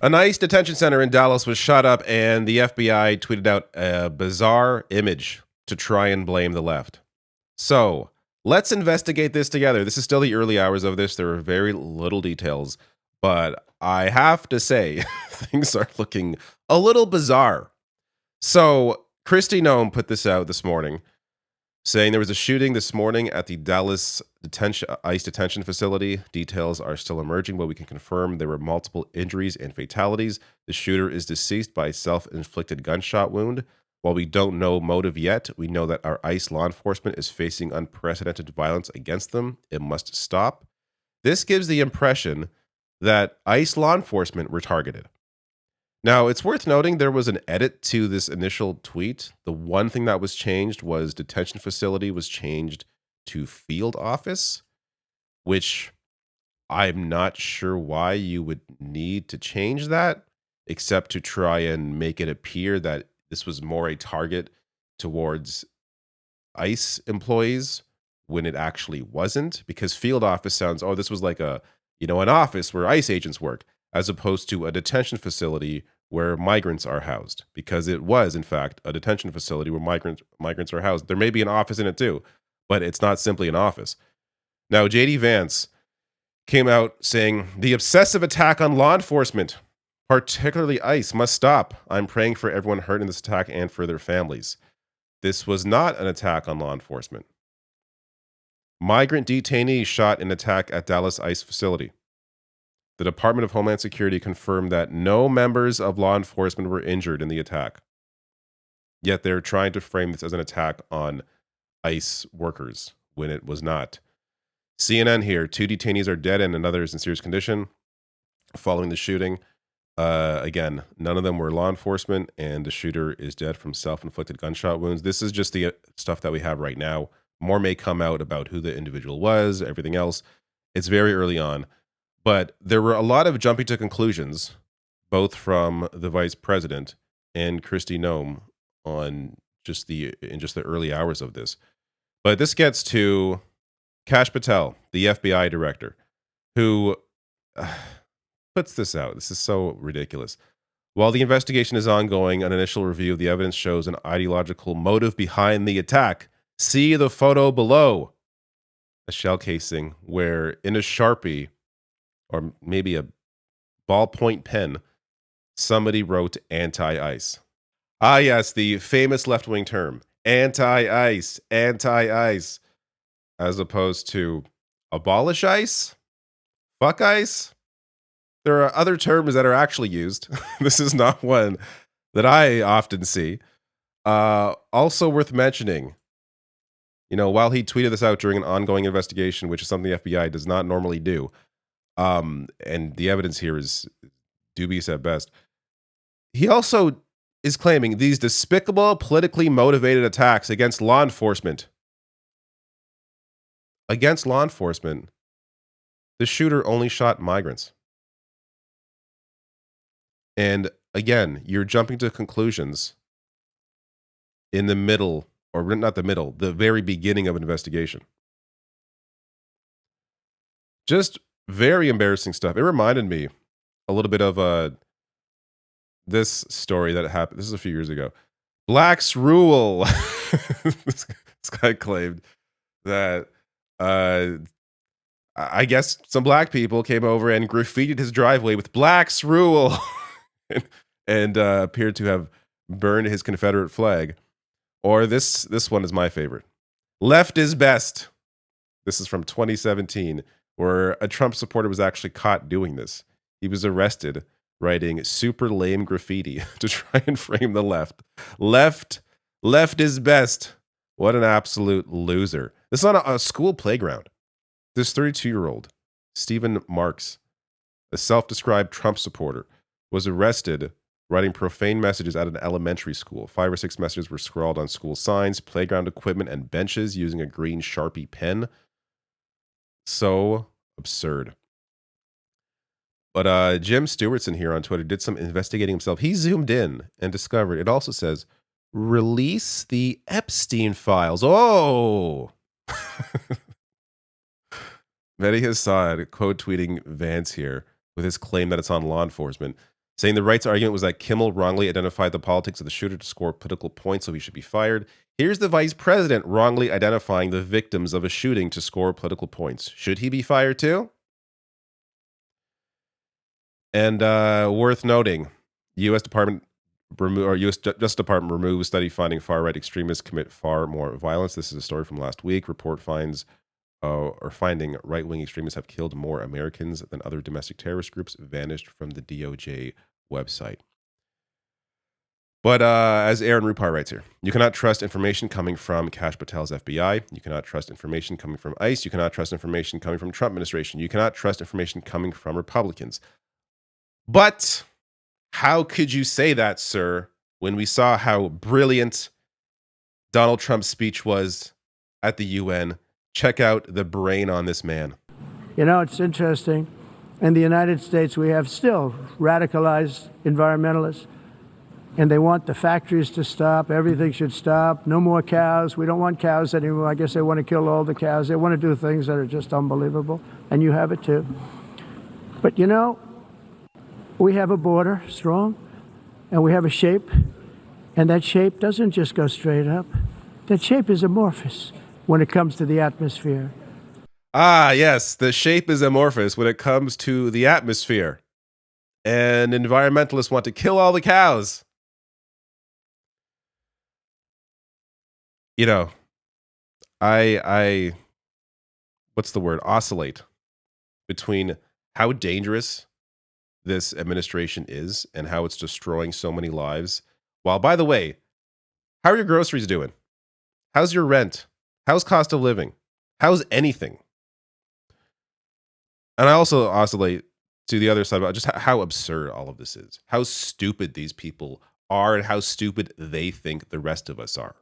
A ICE detention center in Dallas was shot up, and the FBI tweeted out a bizarre image to try and blame the left. So let's investigate this together. This is still the early hours of this. There are very little details, but I have to say, things are looking a little bizarre. So Kristi Noem put this out this morning, saying there was a shooting this morning at the Dallas ICE detention facility. Details are still emerging, but we can confirm there were multiple injuries and fatalities. The shooter is deceased by self-inflicted gunshot wound. While we don't know motive yet, we know that our ICE law enforcement is facing unprecedented violence against them. It must stop. This gives the impression that ICE law enforcement were targeted. Now, it's worth noting there was an edit to this initial tweet. The one thing that was changed was detention facility was changed to field office, which I'm not sure why you would need to change that, except to try and make it appear that this was more a target towards ICE employees when it actually wasn't, because field office sounds, oh, this was like an office where ICE agents work, as opposed to a detention facility where migrants are housed, because it was, in fact, a detention facility where migrants are housed. There may be an office in it too, but it's not simply an office. Now, J.D. Vance came out saying, the obsessive attack on law enforcement, particularly ICE, must stop. I'm praying for everyone hurt in this attack and for their families. This was not an attack on law enforcement. Migrant detainees shot in attack at Dallas ICE facility. The Department of Homeland Security confirmed that no members of law enforcement were injured in the attack. Yet they're trying to frame this as an attack on ICE workers when it was not. CNN here, 2 detainees are dead and another is in serious condition following the shooting. Again, none of them were law enforcement, and the shooter is dead from self-inflicted gunshot wounds. This is just the stuff that we have right now. More may come out about who the individual was, everything else. It's very early on. But there were a lot of jumping to conclusions, both from the vice president and Kristi Noem in just the early hours of this. But this gets to Kash Patel, the FBI director, who puts this out. This is so ridiculous. While the investigation is ongoing, an initial review of the evidence shows an ideological motive behind the attack. See the photo below. A shell casing where in a Sharpie, or maybe a ballpoint pen, somebody wrote anti-ICE. Ah, yes, the famous left-wing term, anti-ICE, anti-ICE, as opposed to abolish ICE, fuck ICE. There are other terms that are actually used. This is not one that I often see. Also worth mentioning, while he tweeted this out during an ongoing investigation, which is something the FBI does not normally do, and the evidence here is dubious at best, he also is claiming these despicable, politically motivated attacks against law enforcement. Against law enforcement, the shooter only shot migrants. And again, you're jumping to conclusions in the middle, or not the middle, the very beginning of an investigation. Just very embarrassing stuff. It reminded me a little bit of this story that happened. This is a few years ago. Blacks rule. This guy claimed that I guess some black people came over and graffitied his driveway with "Blacks rule," and appeared to have burned his Confederate flag. Or this one is my favorite. Left is best. This is from 2017, where a Trump supporter was actually caught doing this. He was arrested writing super lame graffiti to try and frame the left. Left is best. What an absolute loser. This is on a school playground. This 32-year-old, Stephen Marks, a self-described Trump supporter, was arrested writing profane messages at an elementary school. 5 or 6 messages were scrawled on school signs, playground equipment, and benches using a green Sharpie pen. So absurd. But Jim Stewartson here on Twitter did some investigating himself. He zoomed in and discovered, it also says, release the Epstein files. Oh! Mehdi Hassad quote tweeting Vance here with his claim that it's on law enforcement, saying the right's argument was that Kimmel wrongly identified the politics of the shooter to score political points, so he should be fired. Here's the vice president wrongly identifying the victims of a shooting to score political points. Should he be fired too? And worth noting, U.S. Justice Department removes study finding far-right extremists commit far more violence. This is a story from last week. Report finds finding right-wing extremists have killed more Americans than other domestic terrorist groups vanished from the DOJ website. But as Aaron Rupar writes here, you cannot trust information coming from Kash Patel's FBI. You cannot trust information coming from ICE. You cannot trust information coming from Trump administration. You cannot trust information coming from Republicans. But how could you say that, sir, when we saw how brilliant Donald Trump's speech was at the UN? Check out the brain on this man. You know, it's interesting. In the United States, we have still radicalized environmentalists, and they want the factories to stop. Everything should stop. No more cows. We don't want cows anymore. I guess they want to kill all the cows. They want to do things that are just unbelievable, and you have it too. But you know, we have a border, strong, and we have a shape, and that shape doesn't just go straight up. That shape is amorphous when it comes to the atmosphere. Ah, yes, the shape is amorphous when it comes to the atmosphere. And environmentalists want to kill all the cows. You know, I what's the word? Oscillate between how dangerous this administration is and how it's destroying so many lives. While, by the way, how are your groceries doing? How's your rent? How's cost of living? How's anything? And I also oscillate to the other side about just how absurd all of this is, how stupid these people are, and how stupid they think the rest of us are.